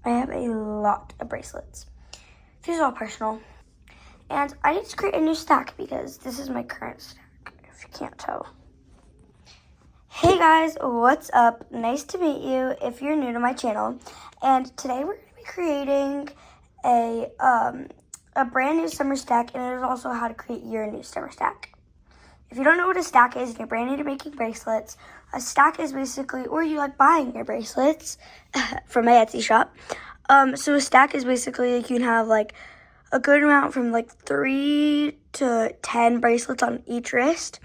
I have a lot of bracelets. These are all personal. And I need to create a new stack because this is my current stack, if you can't tell. Hey guys, what's up? Nice to meet you if you're new to my channel. And today we're going to be creating a brand new summer stack, and it is also how to create your new summer stack. If you don't know what a stack is and you're brand new to making bracelets, a stack is basically, or you like buying your bracelets from my Etsy shop. So a stack is basically like you can have like a good amount from like 3 to 10 bracelets on each wrist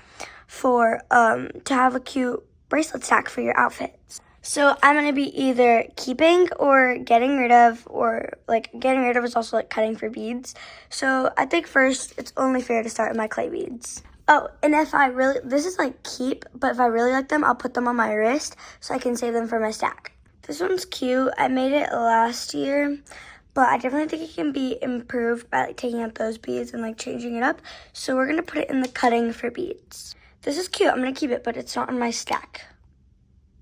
for to have a cute bracelet stack for your outfits. So I'm going to be either keeping or getting rid of, or like getting rid of is also like cutting for beads. So I think first it's only fair to start with my clay beads. Oh, and if I really, this is like keep, but if I really like them, I'll put them on my wrist so I can save them for my stack. This one's cute. I made it last year, but I definitely think it can be improved by like taking out those beads and like changing it up. So we're going to put it in the cutting for beads. This is cute. I'm going to keep it, but it's not in my stack.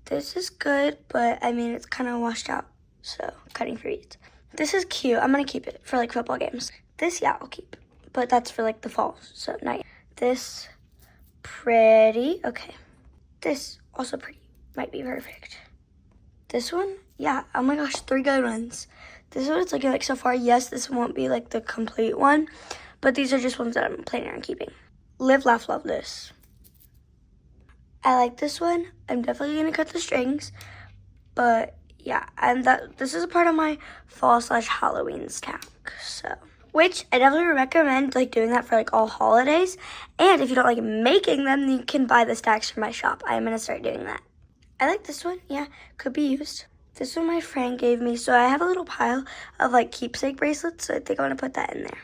This is good, but I mean, it's kind of washed out. So cutting for beads. This is cute. I'm going to keep it for like football games. This, yeah, I'll keep. But that's for like the fall, so not yet. This, pretty. Okay. This, also pretty. Might be perfect. This one, yeah. Oh my gosh, 3 good ones. This is what it's looking like so far. Yes, this won't be like the complete one, but these are just ones that I'm planning on keeping. Live, laugh, love this. I like this one. I'm definitely going to cut the strings, but yeah, and this is a part of my fall/Halloween stack, so. Which I definitely recommend like doing that for like all holidays. And if you don't like making them, then you can buy the stacks from my shop. I'm going to start doing that. I like this one. Yeah, could be used. This one my friend gave me. So I have a little pile of like keepsake bracelets. So I think I want to put that in there.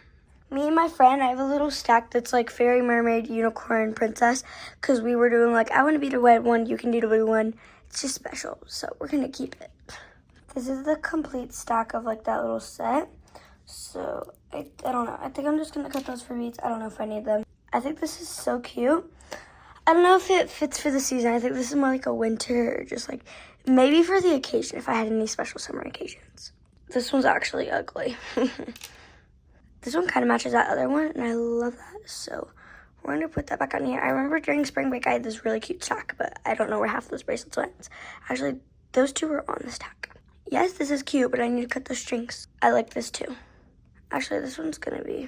Me and my friend, I have a little stack that's like fairy, mermaid, unicorn, princess. Because we were doing like, I want to be the red one. You can do the blue one. It's just special. So we're going to keep it. This is the complete stack of like that little set. So I don't know. I think I'm just going to cut those for beads. I don't know if I need them. I think this is so cute. I don't know if it fits for the season. I think this is more like a winter or just like maybe for the occasion if I had any special summer occasions. This one's actually ugly. This one kind of matches that other one, and I love that. So we're going to put that back on here. I remember during spring break I had this really cute stack, but I don't know where half those bracelets went. Actually, those 2 were on the stack. Yes, this is cute, but I need to cut the strings. I like this too. Actually, this one's going to be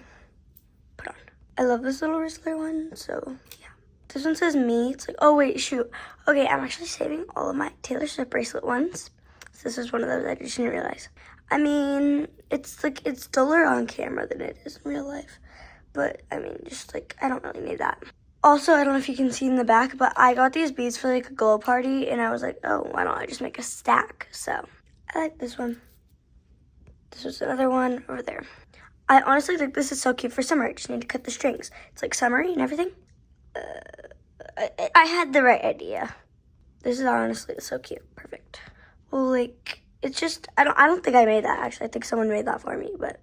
put on. I love this little wristler one, so yeah. This one says me. It's like, oh, wait, shoot. Okay, I'm actually saving all of my Taylor Swift bracelet ones. So this is one of those I just didn't realize. I mean, it's like, it's duller on camera than it is in real life. But, I mean, just like, I don't really need that. Also, I don't know if you can see in the back, but I got these beads for like a glow party, and I was like, oh, why don't I just make a stack? So I like this one. This was another one over there. I honestly think this is so cute for summer. I just need to cut the strings. It's like summery and everything. I had the right idea. This is honestly so cute. Perfect. Well, like, it's just, I don't think I made that, actually. I think someone made that for me, but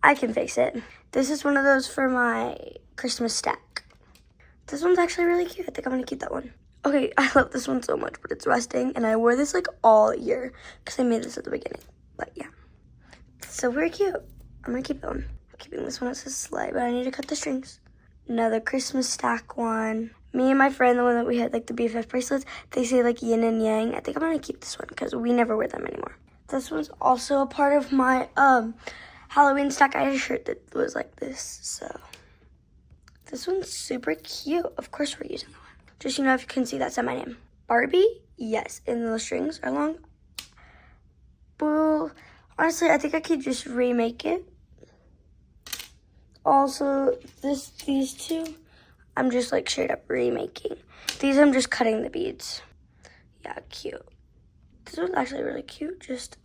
I can fix it. This is one of those for my Christmas stack. This one's actually really cute. I think I'm going to keep that one. Okay, I love this one so much, but it's rusting, and I wore this, like, all year because I made this at the beginning. But, yeah. So very cute. I'm going to keep that one. I'm keeping this one. It says sleigh, but I need to cut the strings. Another Christmas stack one. Me and my friend, the one that we had, like, the BFF bracelets, they say, like, yin and yang. I think I'm going to keep this one because we never wear them anymore. This one's also a part of my Halloween stack. I had a shirt that was like this, so. This one's super cute. Of course we're using that one. Just, you know, if you can see, that said my name. Barbie? Yes. And the strings are long. Boo. Honestly, I think I could just remake it. Also, these 2, I'm just like straight up remaking. These I'm just cutting the beads. Yeah, cute. This one's actually really cute. Just,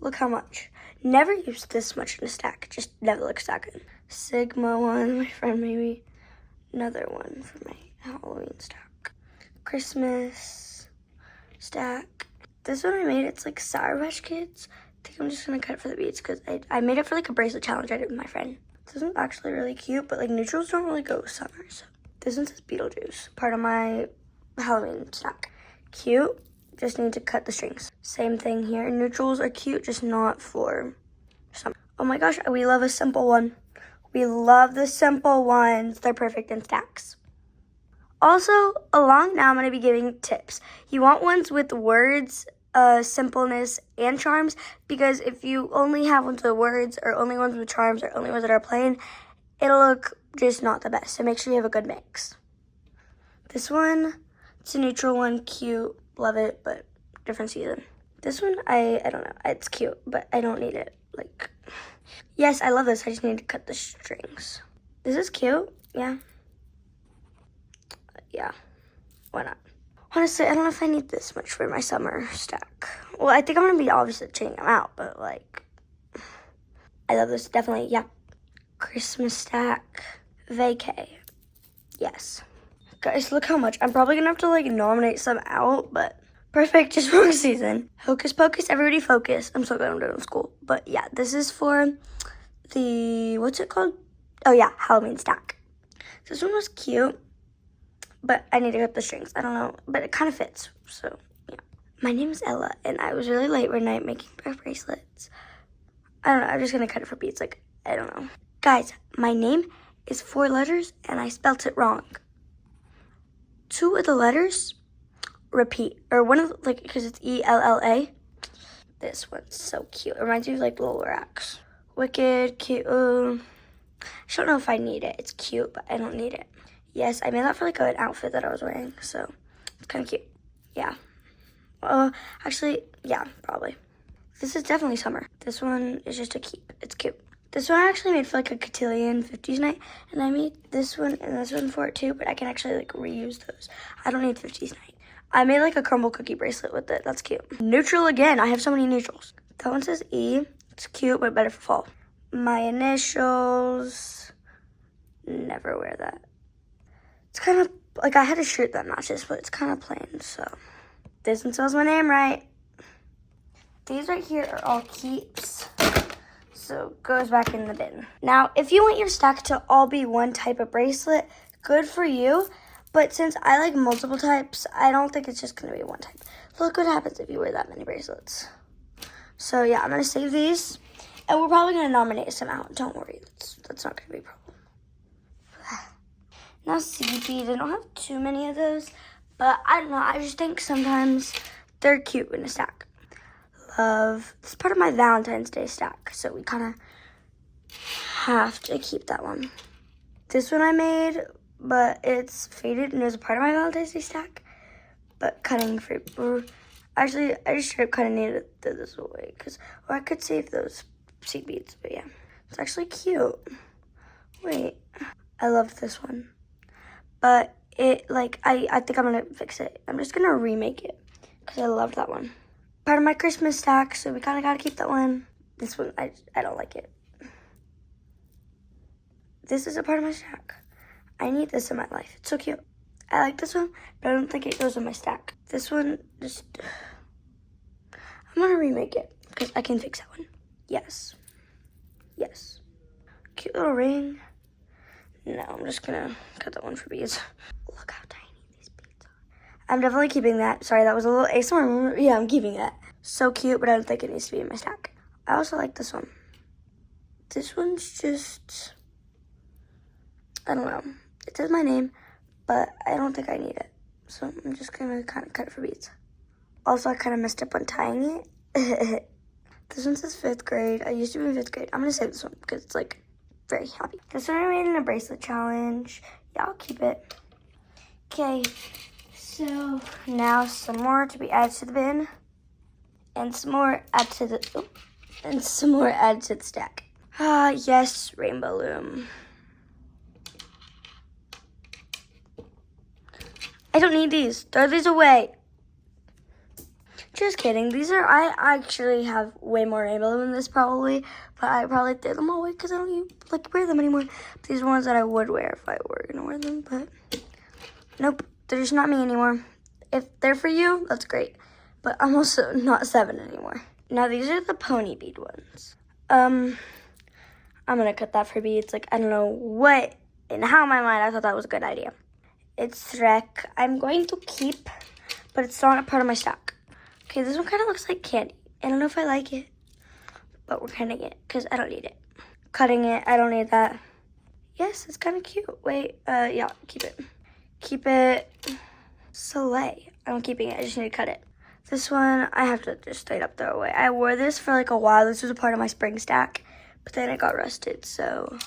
look how much. Never used this much in a stack. Just never looked stacking. Sigma one, my friend maybe. Another one for my Halloween stack. Christmas stack. This one I made, it's like Sour Patch Kids. I think I'm just going to cut it for the beads because I made it for like a bracelet challenge I did with my friend. This one's actually really cute, but like neutrals don't really go with summer. So this one says Beetlejuice, part of my Halloween stack. Cute. just need to cut the strings. Same thing here. Neutrals are cute, just not for summer. Oh my gosh, we love a simple one. We love the simple ones. They're perfect in stacks. Also, along now, I'm going to be giving tips. You want ones with words, simpleness, and charms, because if you only have ones with words, or only ones with charms, or only ones that are plain, it'll look just not the best. So make sure you have a good mix. This one, it's a neutral one, cute, love it, but different season. This one, I don't know, it's cute, but I don't need it. Like, yes, I love this, I just need to cut the strings. This is cute, yeah. Yeah, why not? Honestly, I don't know if I need this much for my summer stack. Well, I think I'm gonna be obviously changing them out, but like, I love this, definitely, yeah. Christmas stack, vacay, yes. Guys, look how much. I'm probably gonna have to like nominate some out, but perfect, just wrong season. Hocus pocus, everybody focus. I'm so glad I'm done with school. But yeah, this is for the, what's it called? Oh yeah, Halloween stack. This one was cute, but I need to cut the strings. I don't know, but it kind of fits, so yeah. My name is Ella, and I was really late one night making my bracelets. I don't know, I'm just gonna cut it for beads, like, I don't know. Guys, my name is 4 letters, and I spelt it wrong. 2 of the letters repeat, or one of, like, because it's E-L-L-A. This one's so cute. It reminds me of, like, little racks. Wicked, cute. I just don't know if I need it. It's cute, but I don't need it. Yes, I made that for, like, an outfit that I was wearing, so it's kind of cute. Yeah. Actually, yeah, probably. This is definitely summer. This one is just a keep. It's cute. This one I actually made for like a cotillion 50s night, and I made this one and this one for it too, but I can actually like reuse those. I don't need 50s night. I made like a crumble cookie bracelet with it. That's cute. Neutral again. I have so many neutrals. That one says E. It's cute, but better for fall. My initials. Never wear that. It's kind of like I had a shirt that matches, but it's kind of plain, so. This one spells my name right. These right here are all keeps. So goes back in the bin. Now, if you want your stack to all be one type of bracelet, good for you. But since I like multiple types, I don't think it's just gonna be one type. Look what happens if you wear that many bracelets. So yeah, I'm gonna save these, and we're probably gonna nominate some out. Don't worry, that's not gonna be a problem. Now seed beads, I don't have too many of those, but I don't know. I just think sometimes they're cute in a stack. It's part of my Valentine's Day stack, so we kind of have to keep that one. This one I made, but it's faded and it was a part of my Valentine's Day stack, but cutting for, actually, I just straight kind of needed to throw this away, or I could save those seed beads, but yeah, it's actually cute. Wait, I love this one, but it, like, I think I'm going to fix it. I'm just going to remake it, because I loved that one. Part of my Christmas stack, so we kind of got to keep that one. This one, I don't like it. This is a part of my stack. I need this in my life. It's so cute. I like this one, but I don't think it goes in my stack. This one, just, I'm going to remake it, because I can fix that one. Yes. Yes. Cute little ring. No, I'm just going to cut that one for beads. Look how tiny these beads are. I'm definitely keeping that. Sorry, that was a little ASMR. Yeah, I'm keeping that. So cute, but I don't think it needs to be in my stack. I also like this one. This one's just, I don't know. It says my name, but I don't think I need it. So I'm just going to kind of cut it for beads. Also, I kind of messed up on tying it. This one says 5th grade. I used to be in 5th grade. I'm going to save this one because it's like very happy. This one I made in a bracelet challenge. Yeah, I'll keep it. Okay, so now some more to be added to the bin. And some more added to the, stack. Ah, yes, rainbow loom. I don't need these. Throw these away. Just kidding. These are, I actually have way more rainbow loom than this probably, but I probably threw them all away because I don't even like wear them anymore. These are ones that I would wear if I were gonna wear them, but nope, they're just not me anymore. If they're for you, that's great. But I'm also not 7 anymore. Now these are the pony bead ones. I'm gonna cut that for beads. Like, I don't know what and how in my mind I thought that was a good idea. It's Shrek. I'm going to keep, but it's not a part of my stack. Okay, this one kind of looks like candy. I don't know if I like it, but we're cutting it because I don't need it. Cutting it, I don't need that. Yes, it's kind of cute. Wait, yeah, keep it. Keep it. Soleil. I'm keeping it, I just need to cut it. This one, I have to just straight up throw away. I wore this for like a while. This was a part of my spring stack, but then it got rusted, so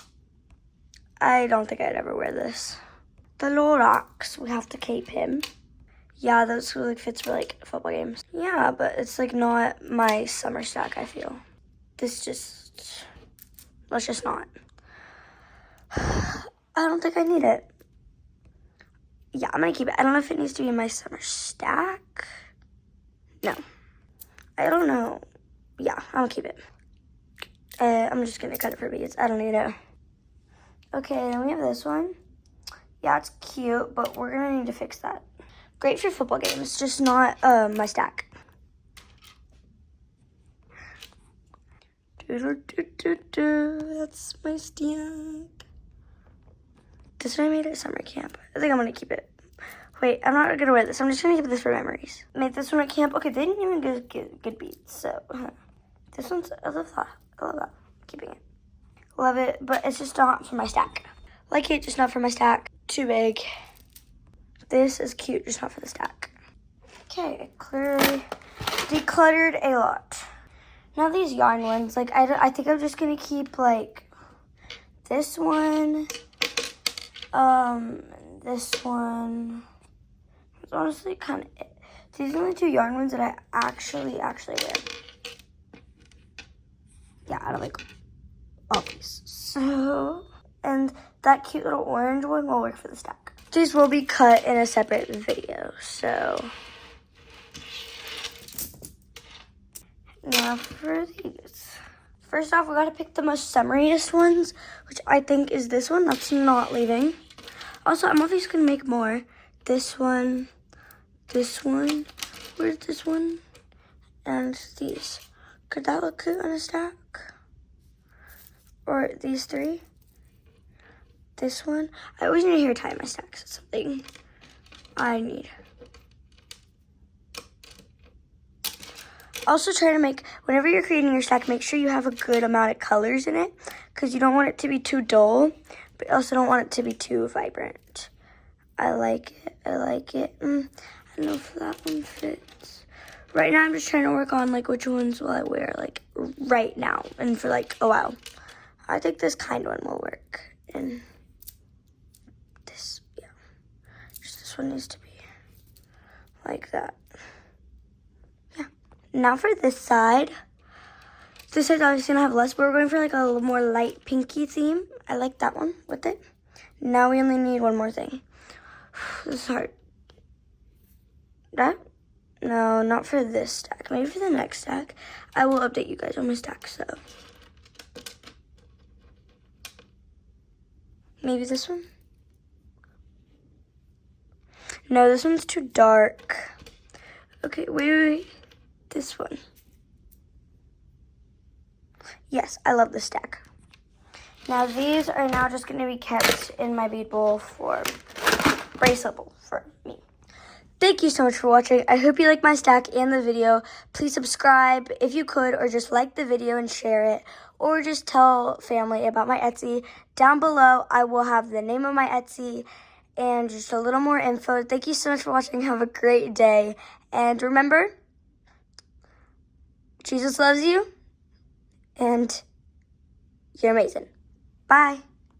I don't think I'd ever wear this. The Lorax, we have to keep him. Yeah, those like fits for like football games. Yeah, but it's like not my summer stack, I feel. This just, let's just not. I don't think I need it. Yeah, I'm gonna keep it. I don't know if it needs to be in my summer stack. No, I don't know. Yeah, I'll keep it. I'm just gonna cut it for beads. I don't need it. Okay, then we have this one. Yeah, it's cute, but we're gonna need to fix that. Great for football games, just not my stack. That's my stack. This one I made at summer camp. I think I'm gonna keep it. Wait, I'm not gonna wear this. I'm just gonna keep this for memories. Made this one at camp. Okay, they didn't even get good beads, so this one's, I love that. I love that. Keeping it. Love it, but it's just not for my stack. Like it, just not for my stack. Too big. This is cute, just not for the stack. Okay, I clearly decluttered a lot. Now these yarn ones, like I think I'm just gonna keep like this one, this one. It's honestly kind of it. These are the only two yarn ones that I actually wear. Yeah, I don't like all these. So, and that cute little orange one will work for the stack. These will be cut in a separate video, so. Now for these. First off, we gotta pick the most summeriest ones, which I think is this one. That's not leaving. Also, I'm obviously gonna make more. This one, where's this one? And these. Could that look good on a stack? Or these three? This one. I always need a hair tie in my stacks. It's something I need. Also try to make, whenever you're creating your stack, make sure you have a good amount of colors in it, because you don't want it to be too dull, but you also don't want it to be too vibrant. I like it. I like it. I don't know if that one fits. Right now I'm just trying to work on like which ones will I wear like right now and for like a while. I think this kind one will work. And this, yeah. Just this one needs to be like that. Yeah. Now for this side. This side's obviously gonna have less, but we're going for like a little more light pinky theme. I like that one with it. Now we only need one more thing. This is hard. That? No, not for this stack. Maybe for the next stack. I will update you guys on my stack, so. Maybe this one? No, this one's too dark. Okay, wait. This one. Yes, I love this stack. Now these are now just going to be kept in my bead bowl for bracelet bowl for me. Thank you so much for watching. I hope you like my stack and the video. Please subscribe if you could, or just like the video and share it, or just tell family about my Etsy. Down below, I will have the name of my Etsy and just a little more info. Thank you so much for watching. Have a great day. And remember, Jesus loves you, and you're amazing. Bye.